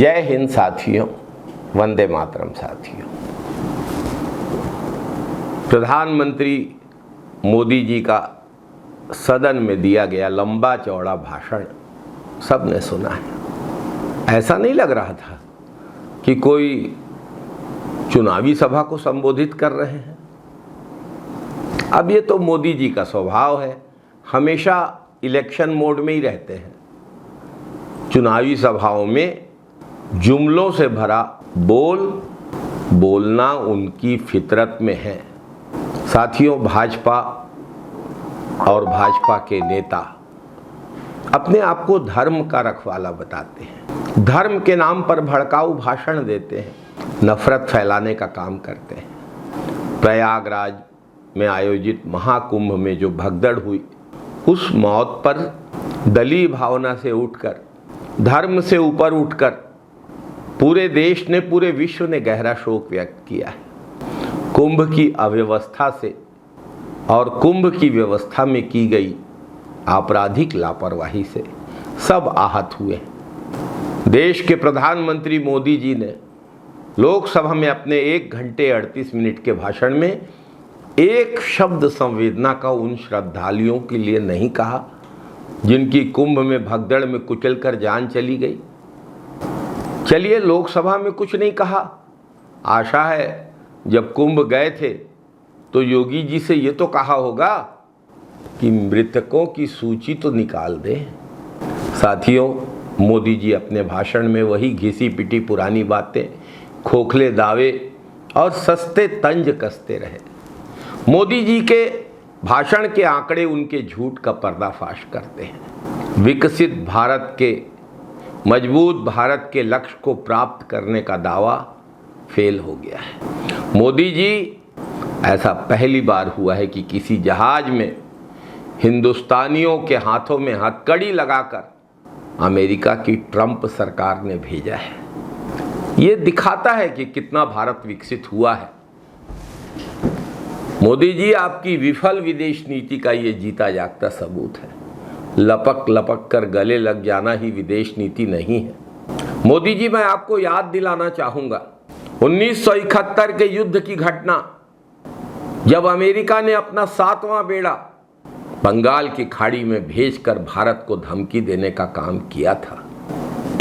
जय हिंद साथियों, वंदे मातरम साथियों। प्रधानमंत्री मोदी जी का सदन में दिया गया लंबा चौड़ा भाषण सबने सुना है। ऐसा नहीं लग रहा था कि कोई चुनावी सभा को संबोधित कर रहे हैं। अब ये तो मोदी जी का स्वभाव है, हमेशा इलेक्शन मोड में ही रहते हैं। चुनावी सभाओं में जुमलों से भरा बोलना उनकी फितरत में है। साथियों, भाजपा और भाजपा के नेता अपने आप को धर्म का रखवाला बताते हैं, धर्म के नाम पर भड़काऊ भाषण देते हैं, नफरत फैलाने का काम करते हैं। प्रयागराज में आयोजित महाकुंभ में जो भगदड़ हुई, उस मौत पर दलीय भावना से उठकर, धर्म से ऊपर उठकर पूरे देश ने, पूरे विश्व ने गहरा शोक व्यक्त किया है। कुंभ की अव्यवस्था से और कुंभ की व्यवस्था में की गई आपराधिक लापरवाही से सब आहत हुए। देश के प्रधानमंत्री मोदी जी ने लोकसभा में अपने 1 घंटे 38 मिनट के भाषण में एक शब्द संवेदना का उन श्रद्धालुओं के लिए नहीं कहा जिनकी कुंभ में भगदड़ में कुचलकर जान चली गई। चलिए, लोकसभा में कुछ नहीं कहा। आशा है जब कुंभ गए थे तो योगी जी से ये तो कहा होगा कि मृतकों की सूची तो निकाल दें। साथियों, मोदी जी अपने भाषण में वही घिसी पिटी पुरानी बातें, खोखले दावे और सस्ते तंज कसते रहे। मोदी जी के भाषण के आंकड़े उनके झूठ का पर्दाफाश करते हैं। विकसित भारत के, मजबूत भारत के लक्ष्य को प्राप्त करने का दावा फेल हो गया है। मोदी जी, ऐसा पहली बार हुआ है कि किसी जहाज में हिंदुस्तानियों के हाथों में हथकड़ी लगाकर अमेरिका की ट्रंप सरकार ने भेजा है। ये दिखाता है कि कितना भारत विकसित हुआ है। मोदी जी, आपकी विफल विदेश नीति का ये जीता जागता सबूत है। लपक लपक कर गले लग जाना ही विदेश नीति नहीं है। मोदी जी, मैं आपको याद दिलाना चाहूंगा 1971 के युद्ध की घटना, जब अमेरिका ने अपना 7वां बेड़ा बंगाल की खाड़ी में भेजकर भारत को धमकी देने का काम किया था।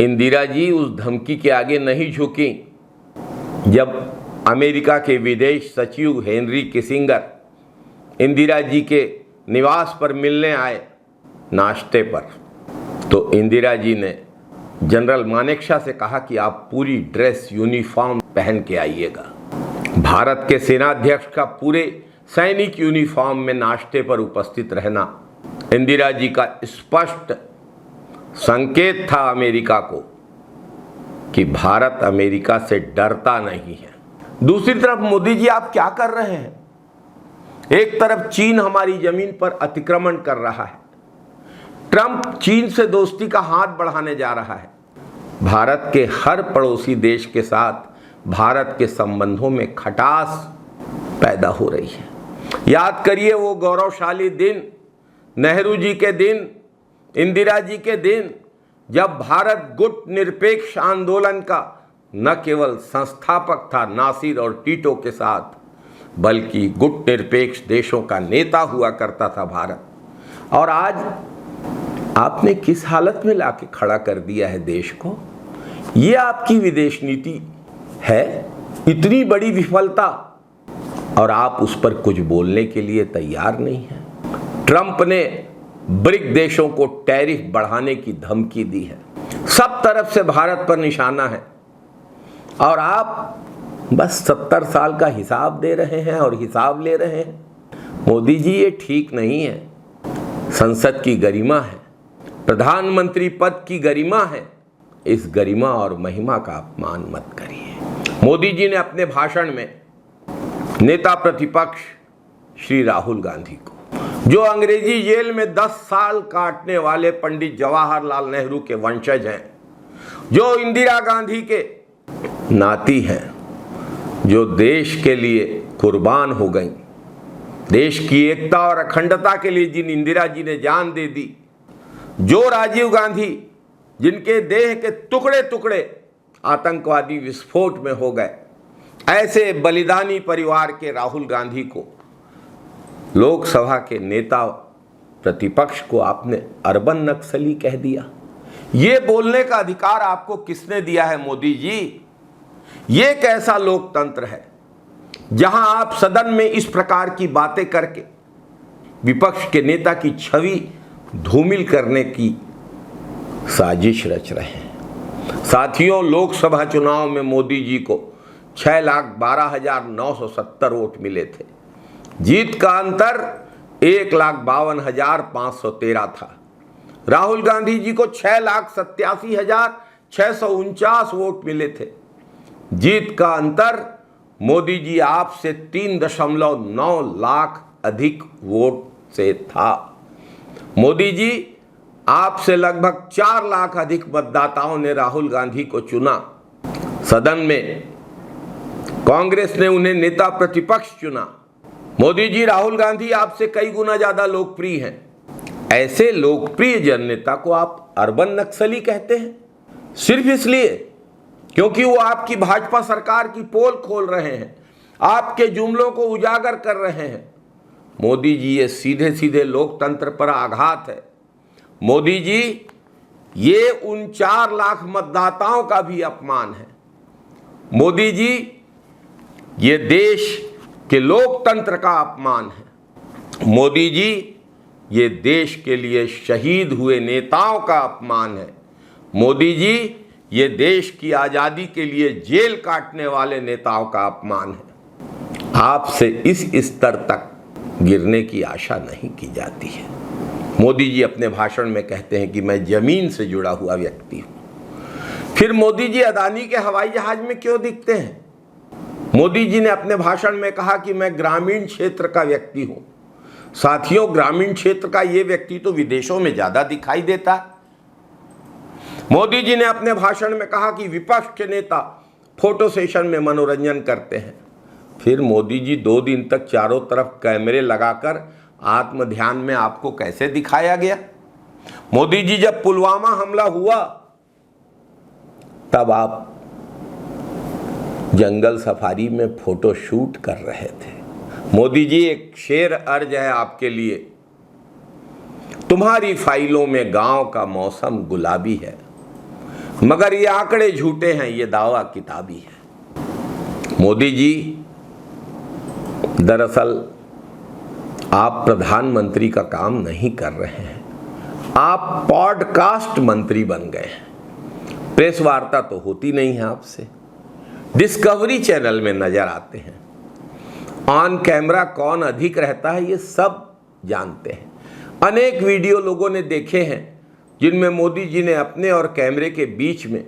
इंदिरा जी उस धमकी के आगे नहीं झुकी। जब अमेरिका के विदेश सचिव हेनरी किसिंगर इंदिरा जी के निवास पर मिलने आए नाश्ते पर, तो इंदिरा जी ने जनरल मानेकशॉ से कहा कि आप पूरी ड्रेस यूनिफॉर्म पहन के आइएगा। भारत के सेनाध्यक्ष का पूरे सैनिक यूनिफॉर्म में नाश्ते पर उपस्थित रहना इंदिरा जी का स्पष्ट संकेत था अमेरिका को कि भारत अमेरिका से डरता नहीं है। दूसरी तरफ मोदी जी, आप क्या कर रहे हैं? एक तरफ चीन हमारी जमीन पर अतिक्रमण कर रहा है, ट्रंप चीन से दोस्ती का हाथ बढ़ाने जा रहा है। भारत के हर पड़ोसी देश के साथ भारत के संबंधों में खटास पैदा हो रही है। याद करिए वो गौरवशाली दिन, नेहरू जी के दिन, इंदिरा जी के दिन, जब भारत गुट निरपेक्ष आंदोलन का न केवल संस्थापक था नासिर और टीटो के साथ, बल्कि गुट निरपेक्ष देशों का नेता हुआ करता था भारत। और आज आपने किस हालत में लाके खड़ा कर दिया है देश को? ये आपकी विदेश नीति है, इतनी बड़ी विफलता, और आप उस पर कुछ बोलने के लिए तैयार नहीं हैं। ट्रंप ने ब्रिक देशों को टैरिफ बढ़ाने की धमकी दी है, सब तरफ से भारत पर निशाना है, और आप बस 70 साल का हिसाब दे रहे हैं और हिसाब ले रहे हैं। मोदी जी, ये ठीक नहीं है। संसद की गरिमा है, प्रधानमंत्री पद की गरिमा है, इस गरिमा और महिमा का अपमान मत करिए। मोदी जी ने अपने भाषण में नेता प्रतिपक्ष श्री राहुल गांधी को, जो अंग्रेजी जेल में 10 साल काटने वाले पंडित जवाहरलाल नेहरू के वंशज हैं, जो इंदिरा गांधी के नाती हैं, जो देश के लिए कुर्बान हो गई, देश की एकता और अखंडता के लिए जिन इंदिरा जी ने जान दे दी, जो राजीव गांधी जिनके देह के टुकड़े टुकड़े आतंकवादी विस्फोट में हो गए। ऐसे बलिदानी परिवार के राहुल गांधी को, लोकसभा के नेता प्रतिपक्ष को आपने अर्बन नक्सली कह दिया। ये बोलने का अधिकार आपको किसने दिया है मोदी जी? ये कैसा लोकतंत्र है जहां आप सदन में इस प्रकार की बातें करके विपक्ष के नेता की छवि धूमिल करने की साजिश रच रहे हैं। साथियों, लोकसभा चुनाव में मोदी जी को 6,12,970 वोट मिले थे। जीत का अंतर 1,52,513 था। राहुल गांधी जी को 6,87,649 वोट मिले थे। जीत का अंतर मोदी जी आपसे 3.9 लाख अधिक वोट से था। मोदी जी आपसे लगभग 4 लाख अधिक मतदाताओं ने राहुल गांधी को चुना। सदन में कांग्रेस ने उन्हें नेता प्रतिपक्ष चुना। मोदी जी, राहुल गांधी आपसे कई गुना ज्यादा लोकप्रिय हैं। ऐसे लोकप्रिय जननेता को आप अर्बन नक्सली कहते हैं, सिर्फ इसलिए क्योंकि वो आपकी भाजपा सरकार की पोल खोल रहे हैं, आपके जुमलों को उजागर कर रहे हैं। मोदी जी, ये सीधे सीधे लोकतंत्र पर आघात है। मोदी जी, ये उन 4 लाख मतदाताओं का भी अपमान है। मोदी जी, ये देश के लोकतंत्र का अपमान है। मोदी जी, ये देश के लिए शहीद हुए नेताओं का अपमान है। मोदी जी, ये देश की आज़ादी के लिए जेल काटने वाले नेताओं का अपमान है। आपसे इस स्तर तक गिरने की आशा नहीं की जाती है। मोदी जी अपने भाषण में कहते हैं कि मैं जमीन से जुड़ा हुआ व्यक्ति हूं। फिर मोदी जी अदानी के हवाई जहाज में क्यों दिखते हैं? मोदी जी ने अपने भाषण में कहा कि मैं ग्रामीण क्षेत्र का व्यक्ति हूं। साथियों, ग्रामीण क्षेत्र का ये व्यक्ति तो विदेशों में ज्यादा दिखाई देता है। मोदी जी ने अपने भाषण में कहा कि विपक्ष के नेता फोटो सेशन में मनोरंजन करते हैं। फिर मोदी जी 2 दिन तक चारों तरफ कैमरे लगाकर आत्म ध्यान में आपको कैसे दिखाया गया? मोदी जी, जब पुलवामा हमला हुआ तब आप जंगल सफारी में फोटो शूट कर रहे थे। मोदी जी, एक शेर अर्ज है आपके लिए। तुम्हारी फाइलों में गांव का मौसम गुलाबी है, मगर ये आंकड़े झूठे हैं, ये दावा किताबी है। मोदी जी, दरअसल आप प्रधानमंत्री का काम नहीं कर रहे हैं, आप पॉडकास्ट मंत्री बन गए हैं। प्रेस वार्ता तो होती नहीं है आपसे, डिस्कवरी चैनल में नजर आते हैं। ऑन कैमरा कौन अधिक रहता है ये सब जानते हैं। अनेक वीडियो लोगों ने देखे हैं जिनमें मोदी जी ने अपने और कैमरे के बीच में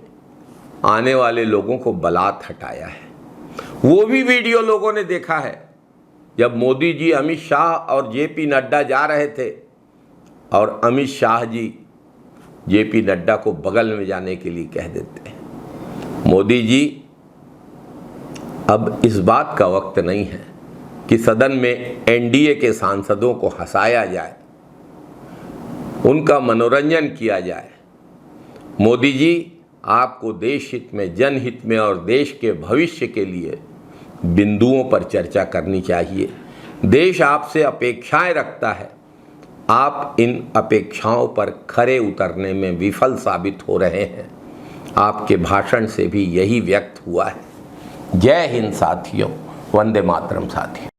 आने वाले लोगों को बलात् हटाया है। वो भी वीडियो लोगों ने देखा है जब मोदी जी अमित शाह और जेपी नड्डा जा रहे थे और अमित शाह जी जेपी नड्डा को बगल में जाने के लिए कह देते हैं। मोदी जी, अब इस बात का वक्त नहीं है कि सदन में एनडीए के सांसदों को हंसाया जाए, उनका मनोरंजन किया जाए। मोदी जी, आपको देश हित में, जनहित में और देश के भविष्य के लिए बिंदुओं पर चर्चा करनी चाहिए। देश आपसे अपेक्षाएं रखता है, आप इन अपेक्षाओं पर खरे उतरने में विफल साबित हो रहे हैं। आपके भाषण से भी यही व्यक्त हुआ है। जय हिंद साथियों, वंदे मातरम साथियों।